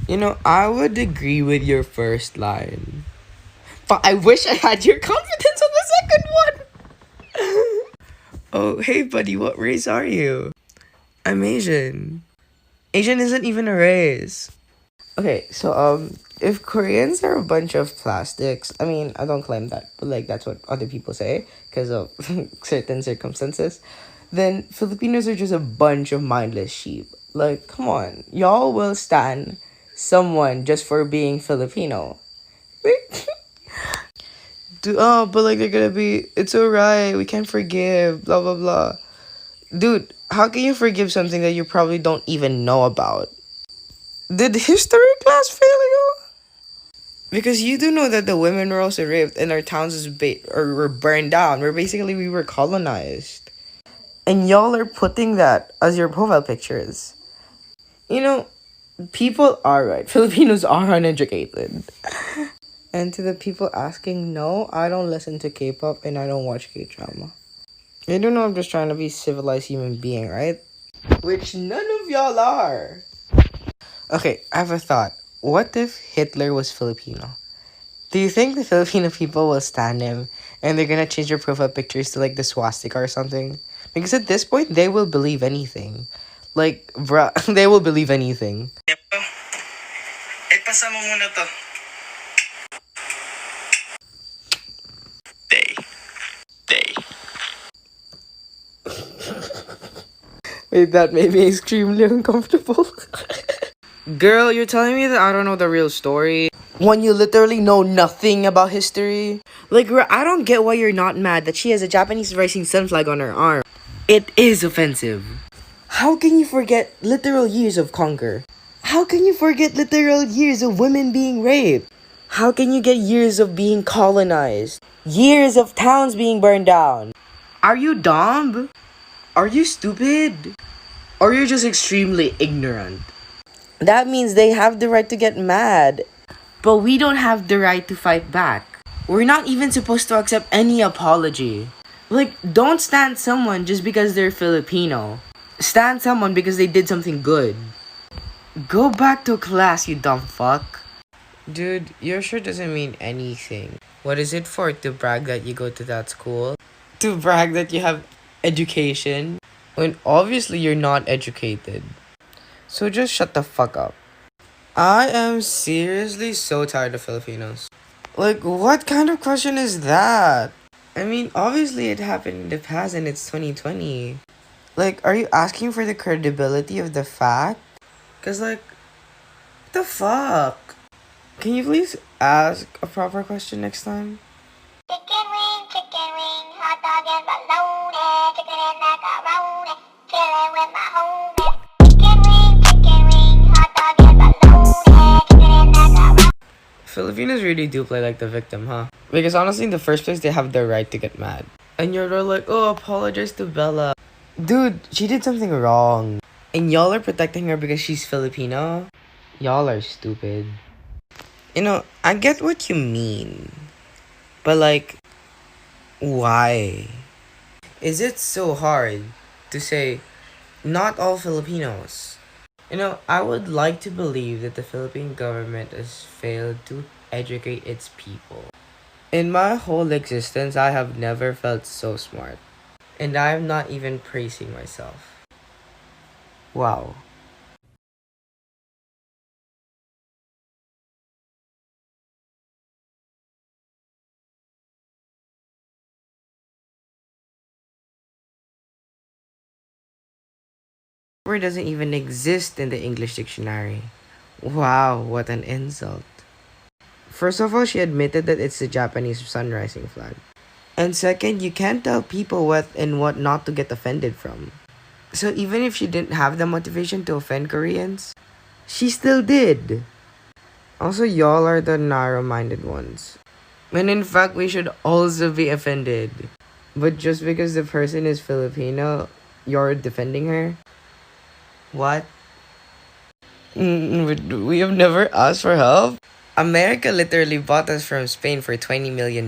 I would agree with your first line. But I wish I had your confidence on the second one. Oh, hey, buddy, what race are you? I'm Asian. Asian isn't even a race. Okay, so if Koreans are a bunch of plastics, I mean, I don't claim that, but like that's what other people say because of certain circumstances, then Filipinos are just a bunch of mindless sheep. Like, come on, y'all will stand someone just for being Filipino. But like they're gonna be, it's alright, we can forgive, blah blah blah. Dude, how can you forgive something that you probably don't even know about? Did history class fail you? Because you do know that the women were also raped and our towns or were burned down. We were colonized. And y'all are putting that as your profile pictures. You know, people are right. Filipinos are uneducated. And to the people asking, no, I don't listen to K-pop and I don't watch K-drama. You do know I'm just trying to be a civilized human being, right? Which none of y'all are. Okay, I have a thought. What if Hitler was Filipino? Do you think the Filipino people will stand him and they're gonna change their profile pictures to like the swastika or something? Because at this point, they will believe anything. Like, bruh, they will believe anything. Ipasa mo muna to. Day. Wait, that made me extremely uncomfortable. Girl, you're telling me that I don't know the real story? When you literally know nothing about history? Like, I don't get why you're not mad that she has a Japanese rising sun flag on her arm. It is offensive. How can you forget literal years of conquer? How can you forget literal years of women being raped? How can you get years of being colonized? Years of towns being burned down? Are you dumb? Are you stupid? Or you're just extremely ignorant? That means they have the right to get mad. But we don't have the right to fight back. We're not even supposed to accept any apology. Like, don't stand someone just because they're Filipino. Stand someone because they did something good. Go back to class, you dumb fuck. Dude, your shirt doesn't mean anything. What is it for? To brag that you go to that school? To brag that you have education? When obviously you're not educated. So just shut the fuck up. I am seriously so tired of Filipinos. Like, what kind of question is that? I mean, obviously it happened in the past and it's 2020. Like, are you asking for the credibility of the fact? Cause like, what the fuck? Can you please ask a proper question next time? Chicken wing, hot dog and bologna, chicken and macaroni, chillin' with my homies. Chicken wing, hot dog and bologna, chicken and macaroni. Filipinos really do play like the victim, huh? Because honestly, in the first place, they have the right to get mad. And you're like, oh, apologize to Bella. Dude, she did something wrong. And y'all are protecting her because she's Filipino? Y'all are stupid. I get what you mean. But like, why? Is it so hard to say, not all Filipinos? I would like to believe that the Philippine government has failed to educate its people. In my whole existence, I have never felt so smart. And I am not even praising myself. Wow. Word doesn't even exist in the English dictionary. Wow, what an insult. First of all, she admitted that it's the Japanese sun rising flag. And second, you can't tell people what and what not to get offended from. So even if she didn't have the motivation to offend Koreans, she still did. Also, y'all are the narrow-minded ones. When in fact, we should also be offended. But just because the person is Filipino, you're defending her? What? We have never asked for help? America literally bought us from Spain for $20 million,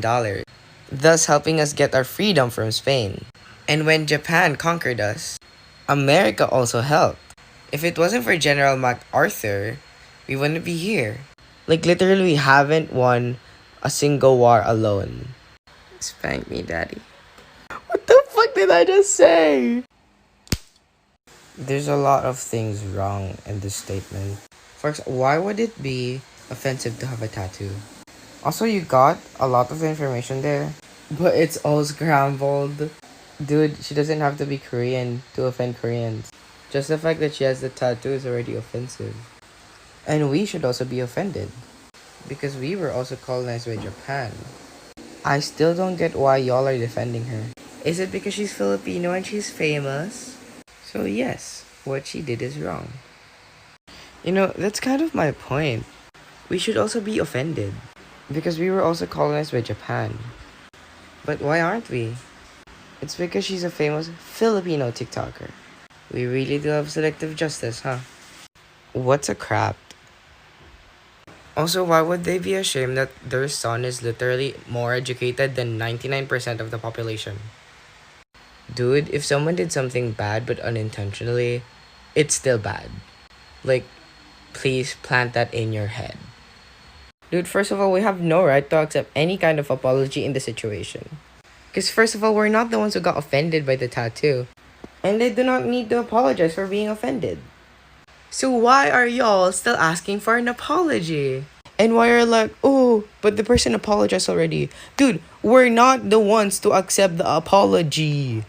thus helping us get our freedom from Spain. And when Japan conquered us, America also helped. If it wasn't for General MacArthur, we wouldn't be here. Like, literally, we haven't won a single war alone. Spank me, daddy. What the fuck did I just say? There's a lot of things wrong in this statement. First, why would it be offensive to have a tattoo? Also, you got a lot of information there, but it's all scrambled. Dude, she doesn't have to be Korean to offend Koreans. Just the fact that she has the tattoo is already offensive. And we should also be offended, because we were also colonized by Japan. I still don't get why y'all are defending her. Is it because she's Filipino and she's famous? So yes, what she did is wrong. You know, that's kind of my point. We should also be offended, because we were also colonized by Japan. But why aren't we? It's because she's a famous Filipino TikToker. We really do have selective justice, huh? What's a crap? Also, why would they be ashamed that their son is literally more educated than 99% of the population? Dude, if someone did something bad but unintentionally, it's still bad. Like, please plant that in your head. Dude, first of all, we have no right to accept any kind of apology in the situation. Because first of all, we're not the ones who got offended by the tattoo. And they do not need to apologize for being offended. So why are y'all still asking for an apology? And why are like, oh, but the person apologized already. Dude, we're not the ones to accept the apology.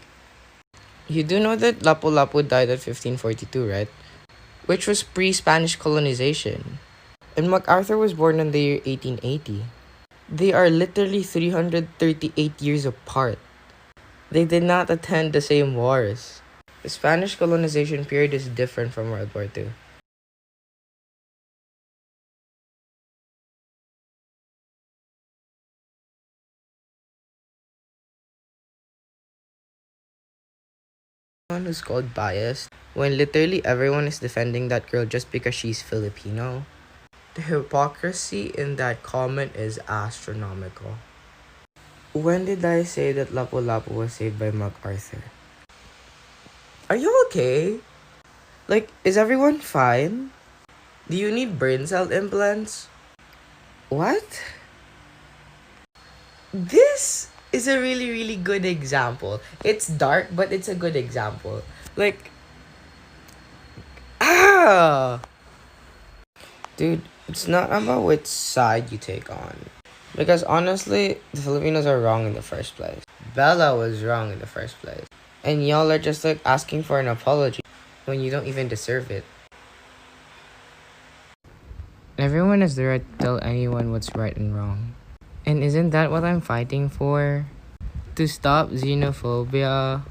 You do know that Lapu-Lapu died at 1542, right? Which was pre-Spanish colonization. And MacArthur was born in the year 1880. They are literally 338 years apart. They did not attend the same wars. The Spanish colonization period is different from World War II. One who's called biased when literally everyone is defending that girl just because she's Filipino. The hypocrisy in that comment is astronomical. When did I say that Lapu-Lapu was saved by MacArthur? Are you okay? Like, is everyone fine? Do you need brain cell implants? What? This is a really good example. It's dark, but it's a good example. Like, dude, it's not about which side you take on. Because honestly, the Filipinos are wrong in the first place. Bella was wrong in the first place. And y'all are just like asking for an apology when you don't even deserve it. Everyone has the right to tell anyone what's right and wrong. And isn't that what I'm fighting for? To stop xenophobia.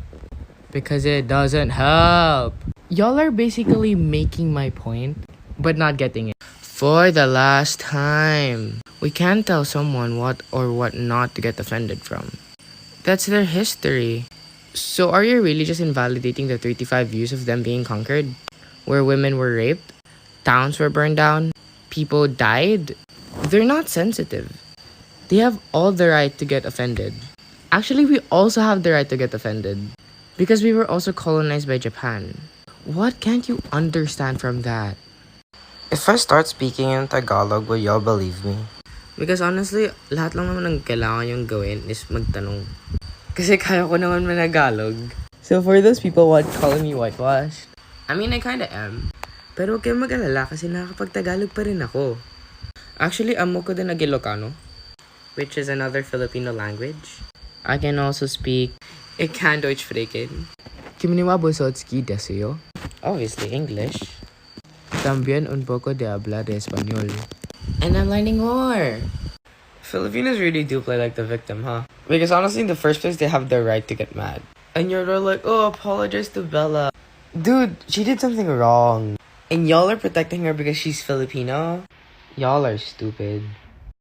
Because it doesn't help. Y'all are basically making my point, but not getting it. For the last time, we can't tell someone what or what not to get offended from. That's their history. So are you really just invalidating the 35 years of them being conquered? Where women were raped, towns were burned down, people died? They're not sensitive. They have all the right to get offended. Actually, we also have the right to get offended. Because we were also colonized by Japan. What can't you understand from that? If I start speaking in Tagalog, will y'all believe me? Because honestly, lahat lang naman ng kailangan yung gawin is magtanong. Kasi kaya ko naman managalog. So for those people what calling me whitewashed, I mean, I kinda am. Pero huwag kayong mag-alala kasi nakakapag-Tagalog pa rin ako. Actually, amo ko din na Ilocano, which is another Filipino language. I can also speak Ich kann Deutsch sprechen. Kimniwa Bosotski deseo. Obviously English. También un poco de hablar de español. And I'm learning more. Filipinos really do play like the victim, huh? Because honestly, in the first place, they have the right to get mad. And you're like, oh, apologize to Bella. Dude, she did something wrong. And y'all are protecting her because she's Filipino? Y'all are stupid.